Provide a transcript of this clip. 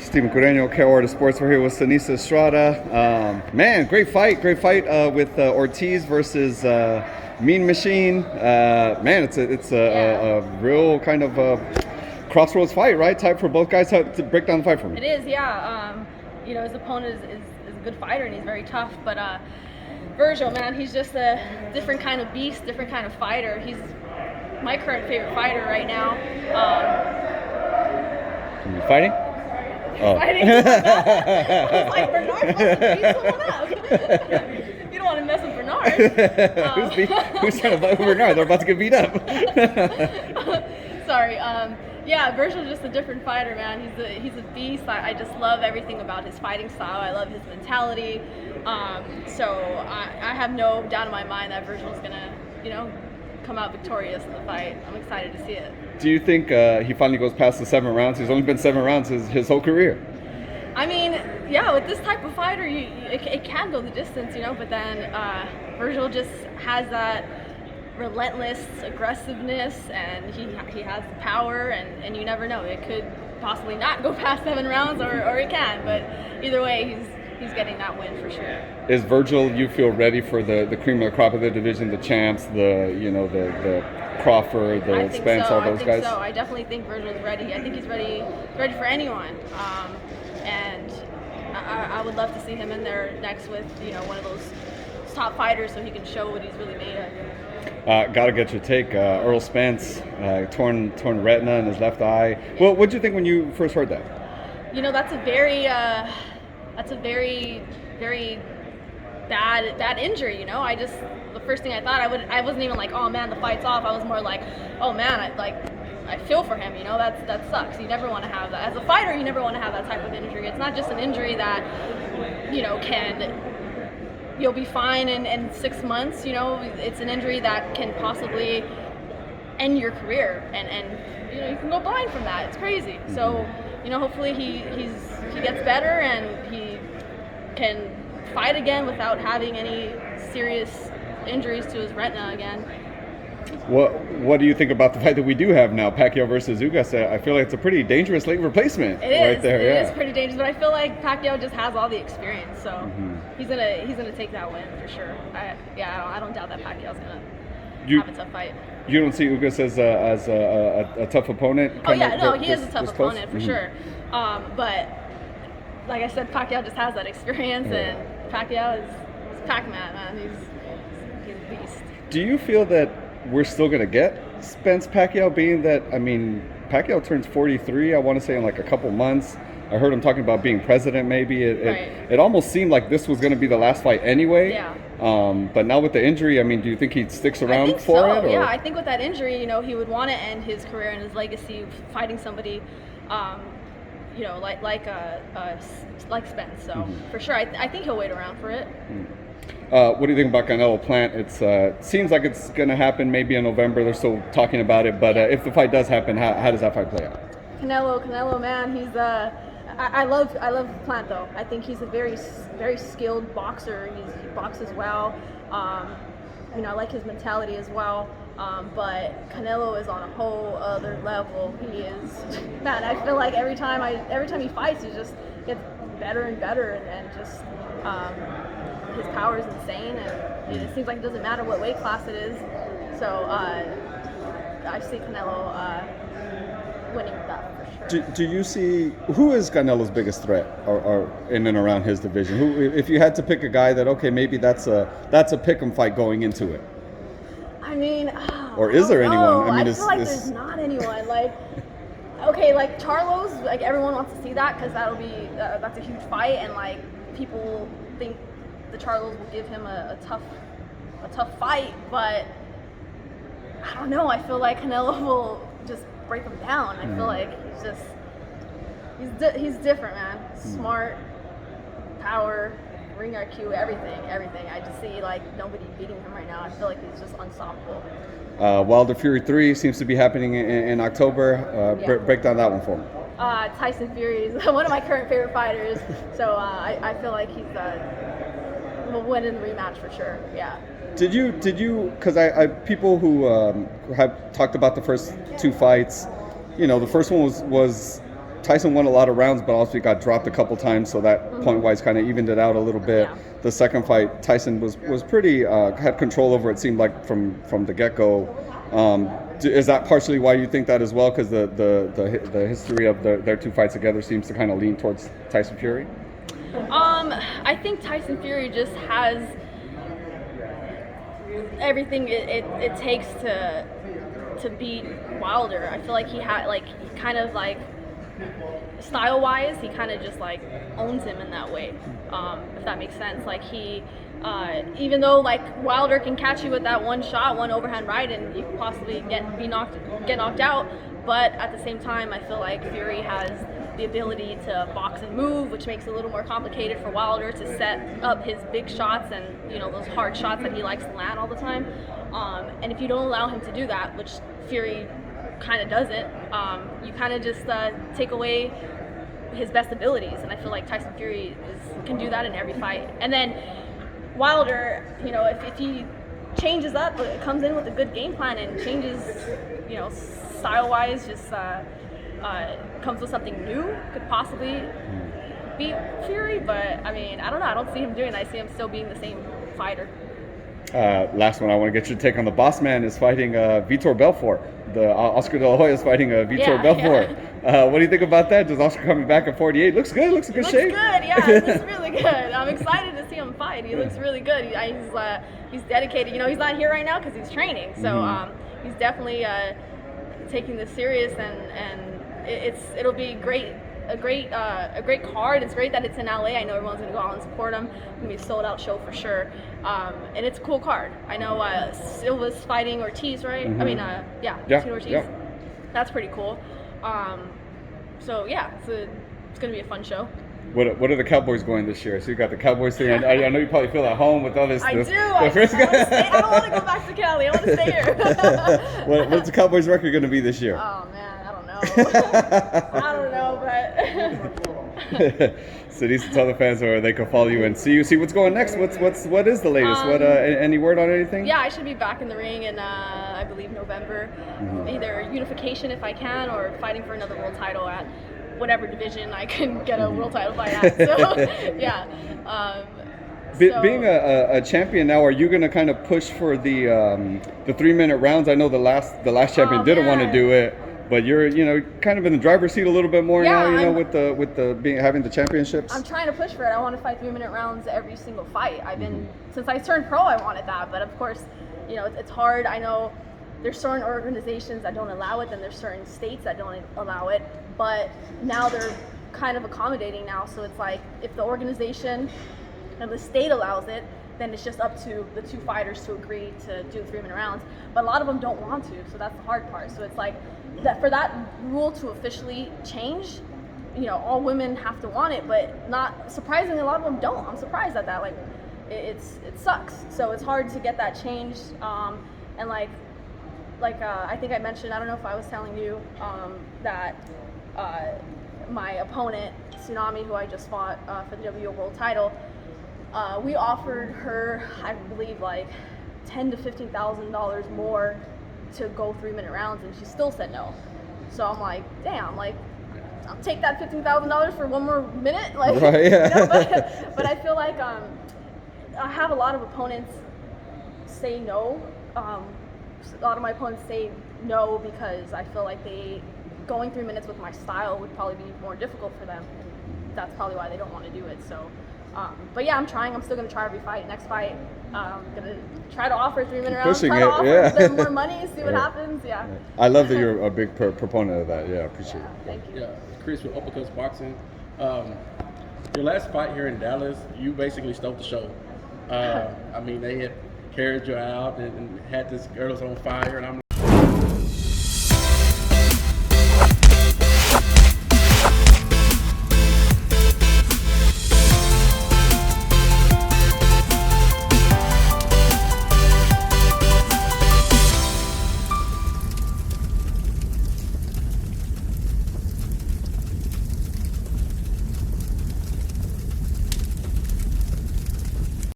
Stephen Cureño, KOR Sports. We're here with Seniesa Estrada. Man, great fight with Ortiz versus Mean Machine. Man, it's a real kind of crossroads fight, right? Type for both guys. To break down the fight for me. It is, yeah. His opponent is a good fighter and he's very tough, but Virgil, man, he's just a different kind of beast, different kind of fighter. He's my current favorite fighter right now. You fighting? Fighting? I was like, Bernard wants to beat someone up. You don't want to mess with Bernard. Who's trying to fight with Bernard? They're about to get beat up. Sorry. Yeah, Virgil's just a different fighter, man. He's a beast. I just love everything about his fighting style. I love his mentality. So I have no doubt in my mind that Virgil's gonna, come out victorious in the fight. I'm excited to see it. Do you think he finally goes past the 7 rounds? He's only been 7 rounds his whole career. I mean, yeah, with this type of fighter, it can go the distance, but then Virgil just has that relentless aggressiveness, and he has the power, and you never know. It could possibly not go past 7 rounds, or it can, but either way, he's getting that win for sure. Is Virgil, you feel, ready for the cream of the crop of the division, the champs, the Crawford, the Spence, all those guys? I think so. I definitely think Virgil's ready. I think he's ready for anyone. And I would love to see him in there next with, one of those top fighters so he can show what he's really made of. Gotta get your take. Earl Spence, torn retina in his left eye. Well, what'd you think when you first heard that? That's a very, very bad injury. The first thing I thought, I wasn't even like, oh man, the fight's off. I was more like, oh man, I feel for him. That sucks. You never want to have that as a fighter. You never want to have that type of injury. It's not just an injury that you'll be fine in 6 months. It's an injury that can possibly end your career, and you can go blind from that. It's crazy. Mm-hmm. So hopefully he gets better and he can fight again without having any serious injuries to his retina again. What do you think about the fight that we do have now, Pacquiao versus Ugas? I feel like it's a pretty dangerous late replacement. It is. Right there. It is pretty dangerous, but I feel like Pacquiao just has all the experience, so he's gonna take that win for sure. I don't doubt that Pacquiao's gonna have a tough fight. You don't see Ugas as a tough opponent? Oh yeah, no, he is a tough opponent for sure. But like I said, Pacquiao just has that experience, and Pacquiao is Pac-Man, man. He's a beast. Do you feel that we're still going to get Spence Pacquiao, being that, Pacquiao turns 43, I want to say, in like a couple months. I heard him talking about being president maybe. It almost seemed like this was going to be the last fight anyway. Yeah. But now with the injury, do you think he sticks around for it? Or? Yeah, I think with that injury, he would want to end his career and his legacy fighting somebody, like Spence. So for sure, I think he'll wait around for it. What do you think about Canelo Plant? It seems like it's going to happen maybe in November. They're still talking about it, but if the fight does happen, how does that fight play out? Canelo, man, he's I love Plant though. I think he's a very, very skilled boxer. He boxes well. I like his mentality as well. But Canelo is on a whole other level. He is, man. I feel like every time he fights, he just gets better and better, and just his power is insane. And it seems like it doesn't matter what weight class it is. So I see Canelo winning that for sure. Do you see who is Canelo's biggest threat, or in and around his division? Who, if you had to pick a guy that maybe that's a pick'em fight going into it? Or is there anyone? I feel like there's not anyone. Like Charlo's, everyone wants to see that because that'll be that's a huge fight, and people think the Charlos will give him a tough fight, but I don't know. I feel like Canelo will just break him down. I feel like he's different, man. Smart, power, ring IQ, everything. I just see nobody beating him right now. I feel like he's just unstoppable. Wilder Fury 3 seems to be happening in October. Break down that one for me. Tyson Fury is one of my current favorite fighters, so I feel like he's will win in the rematch for sure. Yeah. Did you? Because I people who have talked about the first 2 fights, the first one was Tyson won a lot of rounds, but also he got dropped a couple times, so that point-wise kind of evened it out a little bit. Yeah. The second fight, Tyson was pretty had control over it. Seemed like from the get-go. Is that partially why you think that as well? Because the history of their two fights together seems to kind of lean towards Tyson Fury. I think Tyson Fury just has everything it takes to beat Wilder. I feel like he kind of like style-wise, he kind of just like owns him in that way, if that makes sense. Like he, even though like Wilder can catch you with that one shot, one overhand right, and you could possibly get knocked out, but at the same time, I feel like Fury has the ability to box and move, which makes it a little more complicated for Wilder to set up his big shots and those hard shots that he likes to land all the time. And if you don't allow him to do that, which Fury kind of doesn't, you kind of just take away his best abilities. And I feel like Tyson Fury can do that in every fight. And then Wilder, if he changes up, comes in with a good game plan and changes, style-wise, just comes with something new, could possibly beat Fury. But I mean, I don't know. I don't see him doing that. I see him still being the same fighter. Last one, I want to get your take on the boss man is fighting Vitor Belfort. The Oscar De La Hoya is fighting Vitor Belfort. Yeah. What do you think about that? Does Oscar coming back at 48? Looks good. Looks in good shape. Looks good. Yeah, he looks really good. I'm excited to see him fight. He looks really good. He's dedicated. He's not here right now because he's training. So he's definitely taking this serious, and it'll be great. A great card. It's great that it's in LA. I know everyone's gonna go out and support him. It's gonna be a sold out show for sure. And it's a cool card. I know Silva's fighting Ortiz, right? I mean, Ortiz. Yeah. That's pretty cool. So yeah, it's gonna be a fun show. What are the Cowboys going this year? So you got the Cowboys thing. I know you probably feel at home with all this. I do. I don't want to go back to Cali. I want to stay here. What's the Cowboys' record going to be this year? Oh man, I don't know. I don't know, but. So these tell the fans where they can follow you and see what's going next. What is the latest? Any word on anything? Yeah, I should be back in the ring in I believe November. Either unification if I can, or fighting for another world title at whatever division I can get a world title fight at. So yeah. Being a champion now, are you going to kind of push for the 3-minute rounds? I know the last champion didn't want to do it, but you're kind of in the driver's seat a little bit more now. With having the championships. I'm trying to push for it. I want to fight 3-minute rounds every single fight. I've been since I turned pro. I wanted that, but of course, it's hard. I know there's certain organizations that don't allow it, then there's certain states that don't allow it. But now they're kind of accommodating now, so it's like if the organization and the state allows it, then it's just up to the two fighters to agree to do 3-minute rounds. But a lot of them don't want to, so that's the hard part. So it's like that for that rule to officially change, all women have to want it, but not surprisingly, a lot of them don't. I'm surprised at that. Like, it sucks. So it's hard to get that changed. And I think I mentioned, I don't know if I was telling you that my opponent Tsunami, who I just fought for the WO World Title. We offered her, I believe, like $10,000 to $15,000 more to go 3-minute rounds, and she still said no. So I'm like, damn, like I'll take that $15,000 for one more minute, like. Right, yeah. But I feel like I have a lot of opponents say no. A lot of my opponents say no because I feel like going 3 minutes with my style would probably be more difficult for them. That's probably why they don't want to do it. So. But yeah, I'm trying. I'm still going to try every fight. Next fight, I'm going to try to offer 3-minute rounds. Try to offer them more money, see what happens. Yeah. I love that you're a big proponent of that. Yeah, I appreciate it. Thank you. Yeah, Chris with Uppercuts Boxing. Your last fight here in Dallas, you basically stole the show. I mean, they had carried you out and had this girls on fire, and I'm